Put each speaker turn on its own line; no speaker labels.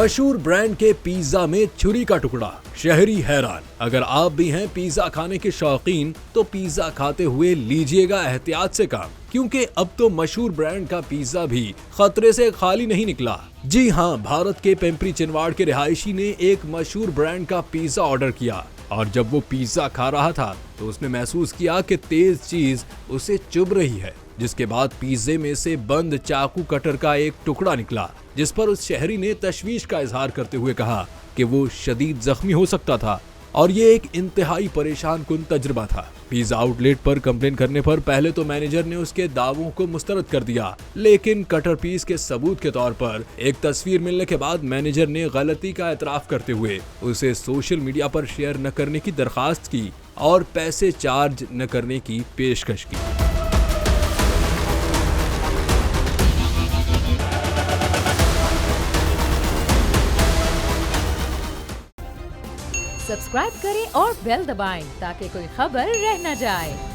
मशहूर ब्रांड के पिज्जा में छुरी का टुकड़ा, शहरी हैरान। अगर आप भी हैं पिज्जा खाने के शौकीन तो पिज्जा खाते हुए लीजिएगा एहतियात से काम, क्योंकि अब तो मशहूर ब्रांड का पिज्जा भी खतरे से खाली नहीं निकला। जी हां, भारत के पिंपरी चिनवाड़ के रिहायशी ने एक मशहूर ब्रांड का पिज्जा ऑर्डर किया और जब वो पिज्जा खा रहा था तो उसने महसूस किया कि तेज चीज उसे चुभ रही है, जिसके बाद पिज्जे में से बंद चाकू कटर का एक टुकड़ा निकला, जिस पर उस शहरी ने तशवीश का इजहार करते हुए कहा कि वो शदीद जख्मी हो सकता था और ये एक इंतहाई परेशान कुन तजुर्बा था। पिज्जा आउटलेट पर कंप्लेन करने पर पहले तो मैनेजर ने उसके दावों को मुस्तरद कर दिया, लेकिन कटर पीस के सबूत के तौर पर एक तस्वीर मिलने के बाद मैनेजर ने गलती का एतराफ करते हुए उसे सोशल मीडिया पर शेयर न करने की दरखास्त की और पैसे चार्ज न करने की पेशकश की।
सब्सक्राइब करें और बेल दबाएं ताकि कोई खबर रह न जाए।